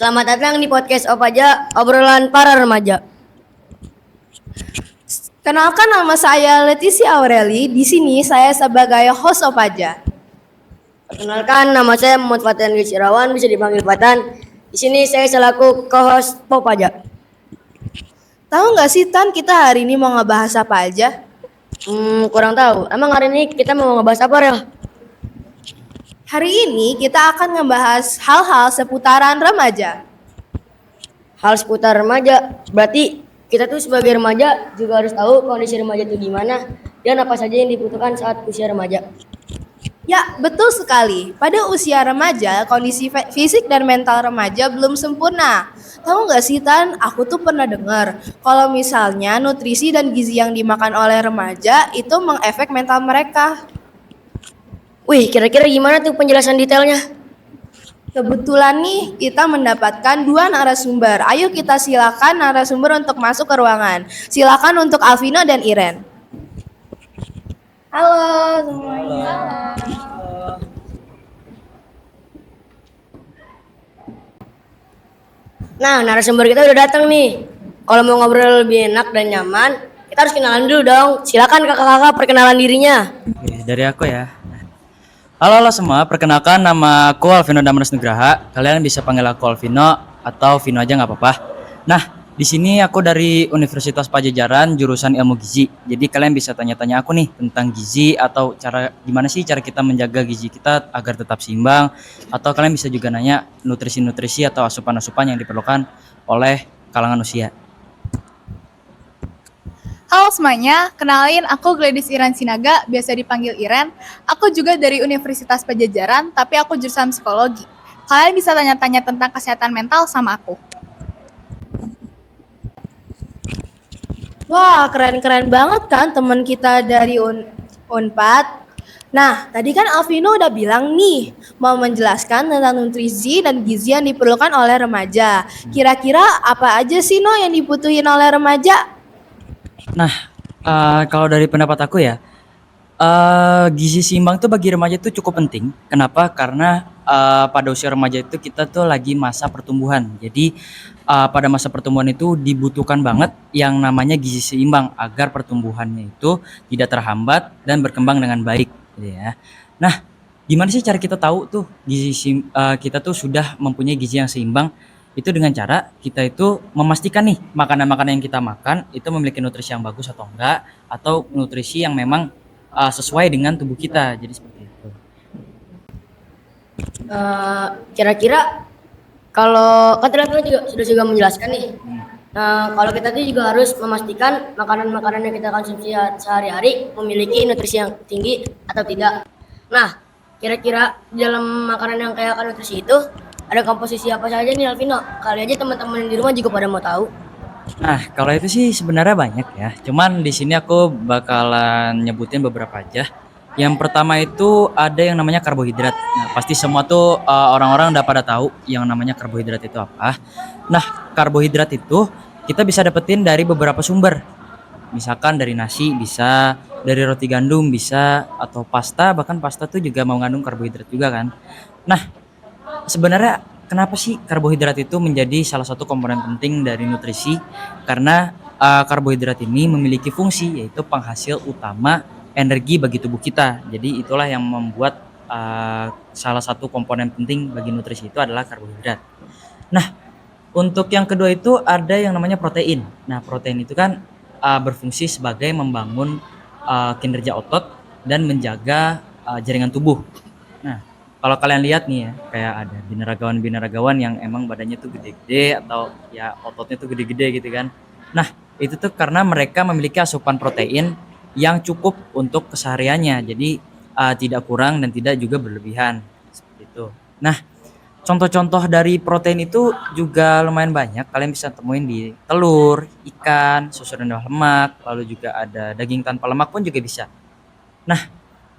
Selamat datang di podcast Opaja, obrolan para remaja. Kenalkan, nama saya Leticia Aureli. Di sini saya sebagai host Opaja. Perkenalkan, nama saya Muhammad Fatan Irawan, bisa dipanggil Fatan. Di sini saya selaku co-host Opaja. Tahu nggak sih Tan, kita hari ini mau ngebahas apa aja? Kurang tahu. Emang hari ini kita mau ngebahas apa, Rel? Hari ini kita akan ngebahas hal-hal seputaran remaja. Hal seputar remaja. Berarti kita tuh sebagai remaja juga harus tahu kondisi remaja itu gimana dan apa saja yang dibutuhkan saat usia remaja. Ya, betul sekali. Pada usia remaja, kondisi fisik dan mental remaja belum sempurna. Tahu nggak sih Tan, aku tuh pernah dengar kalau misalnya nutrisi dan gizi yang dimakan oleh remaja itu mengefek mental mereka. Wih, kira-kira gimana tuh penjelasan detailnya? Kebetulan nih kita mendapatkan 2 narasumber. Ayo kita silakan narasumber untuk masuk ke ruangan. Silakan untuk Alvino dan Iren. Halo semuanya. Nah, narasumber kita udah datang nih. Kalau mau ngobrol lebih enak dan nyaman, kita harus kenalan dulu dong. Silakan kakak-kakak perkenalan dirinya. Oke, dari aku ya. Halo semua, perkenalkan nama aku Alvino Damres Nugraha. Kalian bisa panggil aku Alvino atau Vino aja nggak apa-apa. Nah, di sini aku dari Universitas Pajajaran jurusan Ilmu Gizi. Jadi kalian bisa tanya-tanya aku nih tentang gizi atau gimana sih cara kita menjaga gizi kita agar tetap seimbang, atau kalian bisa juga nanya nutrisi-nutrisi atau asupan-asupan yang diperlukan oleh kalangan usia. Halo semuanya, kenalin aku Gladys Iren Sinaga, biasa dipanggil Iren. Aku juga dari Universitas Pajajaran, tapi aku jurusan psikologi. Kalian bisa tanya-tanya tentang kesehatan mental sama aku. Wah, keren-keren banget kan teman kita dari Unpad. Nah, tadi kan Alvino udah bilang nih, mau menjelaskan tentang nutrisi dan gizi yang diperlukan oleh remaja. Kira-kira apa aja sih yang dibutuhin oleh remaja? Nah, kalau dari pendapat aku ya, gizi seimbang tuh bagi remaja itu cukup penting. Kenapa? Karena pada usia remaja itu kita tuh lagi masa pertumbuhan. Jadi pada masa pertumbuhan itu dibutuhkan banget yang namanya gizi seimbang agar pertumbuhannya itu tidak terhambat dan berkembang dengan baik, gitu ya. Nah, gimana sih cara kita tahu tuh kita tuh sudah mempunyai gizi yang seimbang? Itu dengan cara kita itu memastikan nih makanan-makanan yang kita makan itu memiliki nutrisi yang bagus atau enggak, atau nutrisi yang memang sesuai dengan tubuh kita. Jadi seperti itu. Kira-kira kalau kan tadi juga sudah menjelaskan nih. Nah, kalau kita tuh juga harus memastikan makanan-makanan yang kita konsumsi sehari-hari memiliki nutrisi yang tinggi atau tidak. Nah, kira-kira di dalam makanan yang kaya akan nutrisi itu ada komposisi apa saja nih Alvino? Kali aja teman-teman di rumah juga pada mau tahu. Nah, kalau itu sih sebenarnya banyak ya. Cuman di sini aku bakalan nyebutin beberapa aja. Yang pertama itu ada yang namanya karbohidrat. Nah, pasti semua tuh orang-orang udah pada tahu yang namanya karbohidrat itu apa. Nah, karbohidrat itu kita bisa dapetin dari beberapa sumber. Misalkan dari nasi bisa, dari roti gandum bisa, atau pasta, bahkan pasta tuh juga mengandung karbohidrat juga kan. Nah, sebenarnya kenapa sih karbohidrat itu menjadi salah satu komponen penting dari nutrisi? Karena karbohidrat ini memiliki fungsi yaitu penghasil utama energi bagi tubuh kita. Jadi itulah yang membuat salah satu komponen penting bagi nutrisi itu adalah karbohidrat. Nah, untuk yang kedua itu ada yang namanya protein. Nah, protein itu kan berfungsi sebagai membangun kinerja otot dan menjaga jaringan tubuh. Nah, kalau kalian lihat nih ya, kayak ada binaragawan-binaragawan yang emang badannya tuh gede-gede atau ya ototnya tuh gede-gede gitu kan. Nah, itu tuh karena mereka memiliki asupan protein yang cukup untuk kesehariannya. Jadi tidak kurang dan tidak juga berlebihan seperti itu. Nah, contoh-contoh dari protein itu juga lumayan banyak. Kalian bisa temuin di telur, ikan, susu rendah lemak, lalu juga ada daging tanpa lemak pun juga bisa. Nah,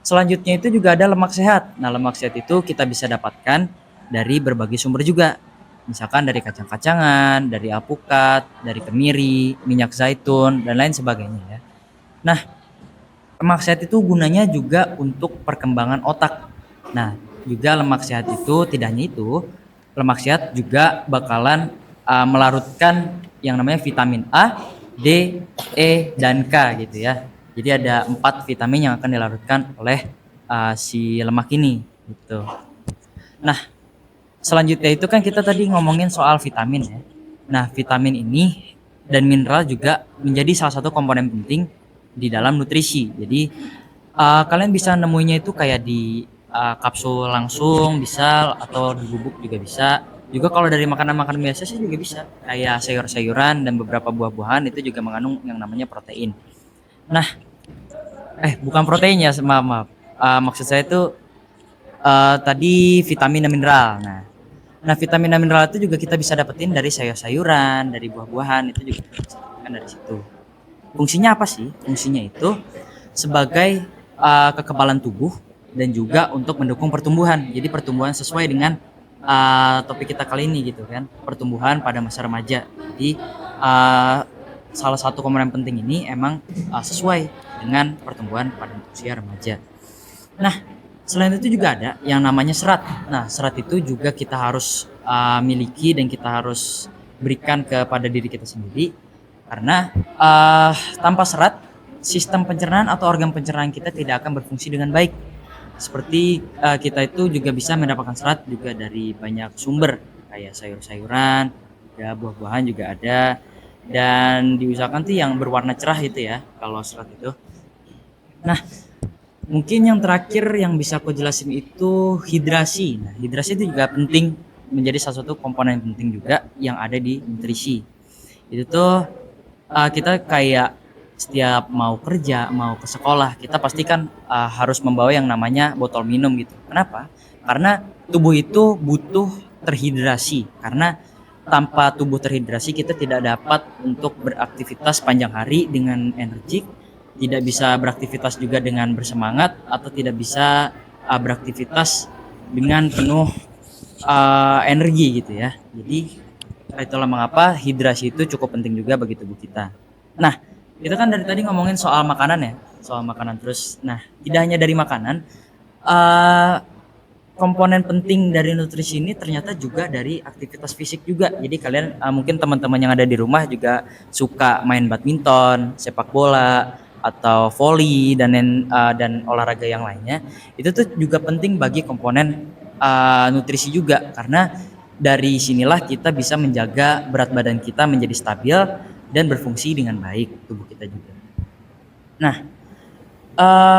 selanjutnya itu juga ada lemak sehat. Nah, lemak sehat itu kita bisa dapatkan dari berbagai sumber juga. Misalkan dari kacang-kacangan, dari alpukat, dari kemiri, minyak zaitun, dan lain sebagainya ya. Nah, lemak sehat itu gunanya juga untuk perkembangan otak. Nah, juga lemak sehat itu tidak hanya itu, lemak sehat juga bakalan melarutkan yang namanya vitamin A, D, E, dan K gitu ya. Jadi ada 4 vitamin yang akan dilarutkan oleh si lemak ini gitu. Nah, selanjutnya itu kan kita tadi ngomongin soal vitamin ya. Nah, vitamin ini dan mineral juga menjadi salah satu komponen penting di dalam nutrisi. Jadi kalian bisa nemuinya itu kayak di kapsul langsung bisa atau di bubuk juga bisa. Juga kalau dari makanan-makanan biasa sih juga bisa. Kayak sayur-sayuran dan beberapa buah-buahan itu juga mengandung yang namanya protein. Nah, bukan protein ya, maaf, maaf. Maksud saya itu tadi vitamin dan mineral. Nah, vitamin dan mineral itu juga kita bisa dapetin dari sayur-sayuran, dari buah-buahan, itu juga kita bisa dapatkan dari situ. Fungsinya apa sih? Fungsinya itu sebagai kekebalan tubuh dan juga untuk mendukung pertumbuhan. Jadi pertumbuhan sesuai dengan topik kita kali ini gitu kan, pertumbuhan pada masa remaja. Jadi salah satu komponen penting ini emang sesuai dengan pertumbuhan pada usia remaja. Nah, selain itu juga ada yang namanya serat. Nah, serat itu juga kita harus miliki dan kita harus berikan kepada diri kita sendiri karena tanpa serat sistem pencernaan atau organ pencernaan kita tidak akan berfungsi dengan baik. Seperti kita itu juga bisa mendapatkan serat juga dari banyak sumber kayak sayur-sayuran, ya buah-buahan juga ada dan diusahakan tuh yang berwarna cerah itu ya kalau serat itu. Nah, mungkin yang terakhir yang bisa aku jelasin itu hidrasi. Nah, hidrasi itu juga penting menjadi salah satu komponen penting juga yang ada di nutrisi. Itu tuh kita kayak setiap mau kerja, mau ke sekolah, kita pastikan harus membawa yang namanya botol minum gitu. Kenapa? Karena tubuh itu butuh terhidrasi. Karena tanpa tubuh terhidrasi kita tidak dapat untuk beraktivitas panjang hari dengan energik, tidak bisa beraktivitas juga dengan bersemangat atau tidak bisa beraktivitas dengan penuh energi gitu ya. Jadi itulah mengapa hidrasi itu cukup penting juga bagi tubuh kita. Nah, kita kan dari tadi ngomongin soal makanan ya, soal makanan terus. Nah, tidak hanya dari makanan, komponen penting dari nutrisi ini ternyata juga dari aktivitas fisik juga. Jadi kalian mungkin teman-teman yang ada di rumah juga suka main badminton, sepak bola, atau volley dan olahraga yang lainnya. Itu tuh juga penting bagi komponen nutrisi juga karena dari sinilah kita bisa menjaga berat badan kita menjadi stabil dan berfungsi dengan baik tubuh kita juga. Nah,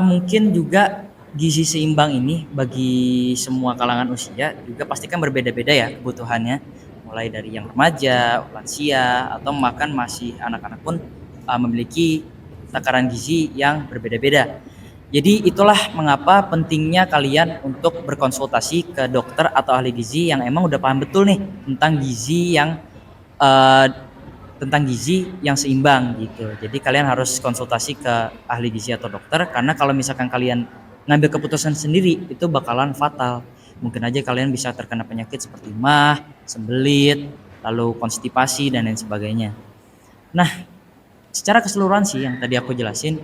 mungkin juga gizi seimbang ini bagi semua kalangan usia juga pasti kan berbeda-beda ya kebutuhannya. Mulai dari yang remaja, lansia, atau bahkan masih anak-anak pun memiliki takaran gizi yang berbeda-beda. Jadi itulah mengapa pentingnya kalian untuk berkonsultasi ke dokter atau ahli gizi yang emang udah paham betul nih tentang gizi yang seimbang gitu. Jadi kalian harus konsultasi ke ahli gizi atau dokter karena kalau misalkan kalian ngambil keputusan sendiri itu bakalan fatal. Mungkin aja kalian bisa terkena penyakit seperti mah, sembelit, lalu konstipasi dan lain sebagainya. Nah, secara keseluruhan sih yang tadi aku jelasin.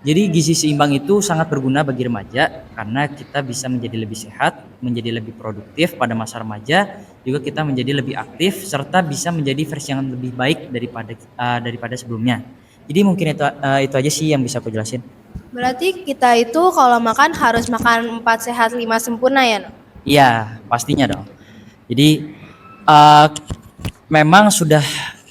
Jadi gizi seimbang itu sangat berguna bagi remaja karena kita bisa menjadi lebih sehat, menjadi lebih produktif pada masa remaja, juga kita menjadi lebih aktif serta bisa menjadi versi yang lebih baik daripada sebelumnya. Jadi mungkin itu aja sih yang bisa aku jelasin. Berarti kita itu kalau makan harus makan 4 sehat 5 sempurna ya? Iya, pastinya dong. Jadi memang sudah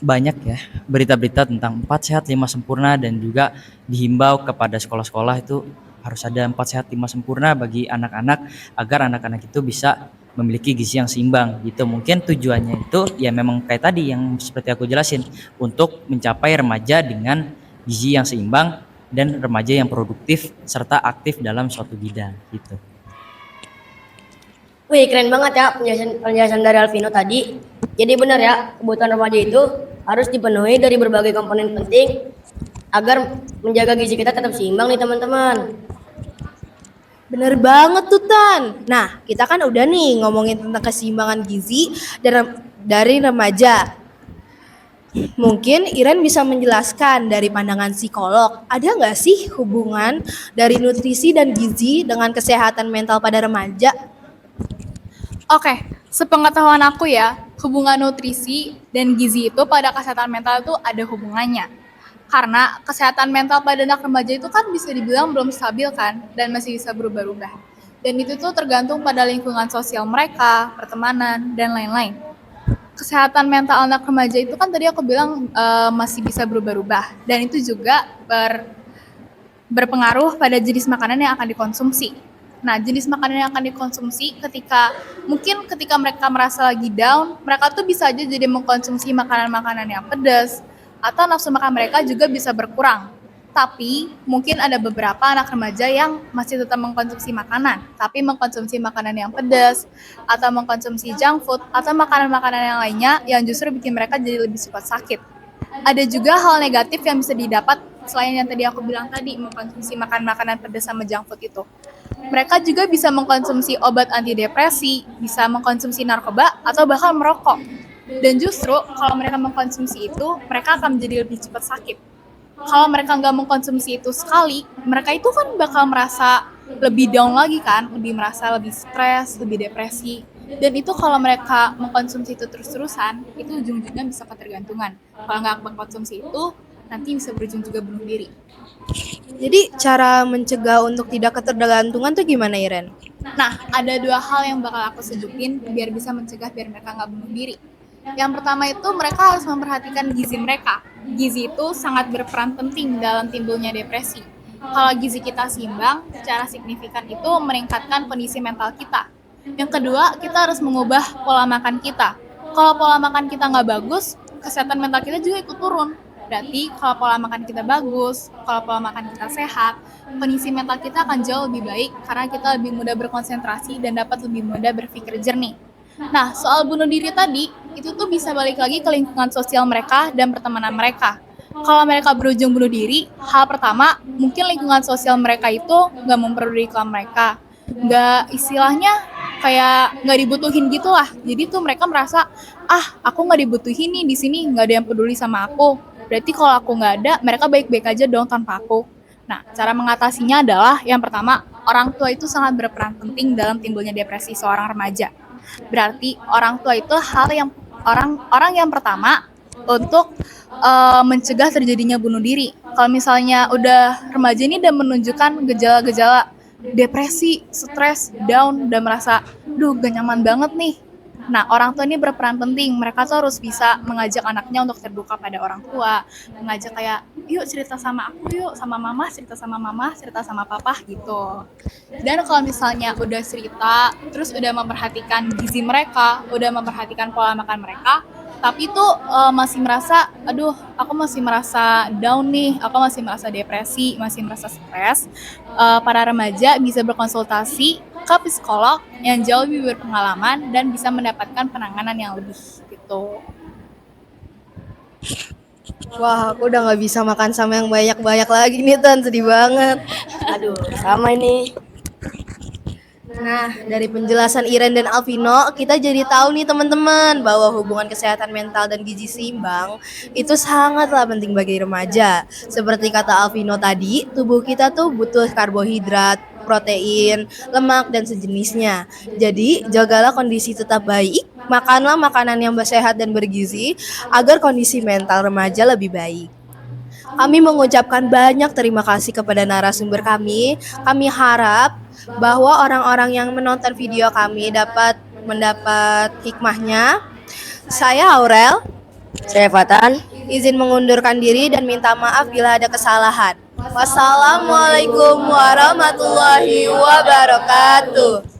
banyak ya berita-berita tentang 4 sehat 5 sempurna dan juga dihimbau kepada sekolah-sekolah itu harus ada 4 sehat 5 sempurna bagi anak-anak agar anak-anak itu bisa memiliki gizi yang seimbang gitu. Mungkin tujuannya itu ya memang kayak tadi yang seperti aku jelasin untuk mencapai remaja dengan gizi yang seimbang dan remaja yang produktif serta aktif dalam suatu bidang gitu. Wih, keren banget ya penjelasan dari Alvino tadi. Jadi benar ya, kebutuhan remaja itu harus dipenuhi dari berbagai komponen penting agar menjaga gizi kita tetap seimbang nih teman-teman. Bener banget tuh Tan. Nah, kita kan udah nih ngomongin tentang keseimbangan gizi dari remaja. Mungkin Iren bisa menjelaskan dari pandangan psikolog, ada nggak sih hubungan dari nutrisi dan gizi dengan kesehatan mental pada remaja? Oke, Sepengetahuan aku ya, hubungan nutrisi dan gizi itu pada kesehatan mental itu ada hubungannya. Karena kesehatan mental pada anak remaja itu kan bisa dibilang belum stabil kan, dan masih bisa berubah-ubah. Dan itu tuh tergantung pada lingkungan sosial mereka, pertemanan, dan lain-lain. Kesehatan mental anak remaja itu kan tadi aku bilang masih bisa berubah-ubah. Dan itu juga berpengaruh pada jenis makanan yang akan dikonsumsi. Nah, jenis makanan yang akan dikonsumsi ketika mereka merasa lagi down, mereka tuh bisa aja jadi mengkonsumsi makanan-makanan yang pedas, atau nafsu makan mereka juga bisa berkurang. Tapi mungkin ada beberapa anak remaja yang masih tetap mengkonsumsi makanan, tapi mengkonsumsi makanan yang pedas, atau mengkonsumsi junk food, atau makanan-makanan yang lainnya yang justru bikin mereka jadi lebih cepat sakit. Ada juga hal negatif yang bisa didapat selain yang tadi aku bilang tadi, mengkonsumsi makanan pedas sama junk food itu. Mereka juga bisa mengkonsumsi obat antidepresi, bisa mengkonsumsi narkoba, atau bahkan merokok. Dan justru kalau mereka mengkonsumsi itu, mereka akan menjadi lebih cepat sakit. Kalau mereka nggak mengkonsumsi itu sekali, mereka itu kan bakal merasa lebih down lagi kan, merasa lebih stres, lebih depresi. Dan itu kalau mereka mengkonsumsi itu terus-terusan, itu ujung-ujungnya bisa ketergantungan. Kalau nggak mengkonsumsi itu, nanti bisa berujung juga bunuh diri. Jadi cara mencegah untuk tidak ketergantungan tuh gimana, Iren? Nah, ada 2 hal yang bakal aku sejukin biar bisa mencegah biar mereka nggak bunuh diri. Yang pertama itu mereka harus memperhatikan gizi mereka. Gizi itu sangat berperan penting dalam timbulnya depresi. Kalau gizi kita seimbang, secara signifikan itu meningkatkan kondisi mental kita. Yang kedua, kita harus mengubah pola makan kita. Kalau pola makan kita nggak bagus, kesehatan mental kita juga ikut turun. Berarti kalau pola makan kita bagus, kalau pola makan kita sehat, kondisi mental kita akan jauh lebih baik karena kita lebih mudah berkonsentrasi dan dapat lebih mudah berpikir jernih. Nah, soal bunuh diri tadi, itu tuh bisa balik lagi ke lingkungan sosial mereka dan pertemanan mereka. Kalau mereka berujung bunuh diri, hal pertama, mungkin lingkungan sosial mereka itu nggak memperdulikan mereka. Nggak istilahnya kayak nggak dibutuhin gitu lah. Jadi tuh mereka merasa, aku nggak dibutuhin nih di sini, nggak ada yang peduli sama aku. Berarti kalau aku nggak ada, mereka baik-baik aja dong tanpa aku. Nah, cara mengatasinya adalah yang pertama, orang tua itu sangat berperan penting dalam timbulnya depresi seorang remaja. Berarti orang tua itu orang yang pertama untuk mencegah terjadinya bunuh diri. Kalau misalnya udah remaja ini udah menunjukkan gejala-gejala depresi, stres, down, udah merasa, gak nyaman banget nih. Nah, orang tua ini berperan penting. Mereka tuh harus bisa mengajak anaknya untuk terbuka pada orang tua. Mengajak kayak, yuk cerita sama aku yuk, sama mama, cerita sama papa gitu. Dan kalau misalnya udah cerita, terus udah memperhatikan gizi mereka, udah memperhatikan pola makan mereka, tapi tuh masih merasa, aku masih merasa down nih, aku masih merasa depresi, masih merasa stres, para remaja bisa berkonsultasi ke psikolog yang jauh lebih berpengalaman dan bisa mendapatkan penanganan yang lebih gitu. Wah, aku udah gak bisa makan sama yang banyak-banyak lagi nih, Tan. Sedih banget. Aduh, sama ini. Nah, dari penjelasan Iren dan Alvino, kita jadi tahu nih teman-teman bahwa hubungan kesehatan mental dan gizi seimbang itu sangatlah penting bagi remaja. Seperti kata Alvino tadi, tubuh kita tuh butuh karbohidrat, protein, lemak, dan sejenisnya. Jadi, jagalah kondisi tetap baik, makanlah makanan yang sehat dan bergizi agar kondisi mental remaja lebih baik. Kami mengucapkan banyak terima kasih kepada narasumber kami. Kami harap bahwa orang-orang yang menonton video kami dapat mendapat hikmahnya. Saya Aurel, Saya Fatan. izin mengundurkan diri dan minta maaf bila ada kesalahan. Wassalamualaikum warahmatullahi wabarakatuh.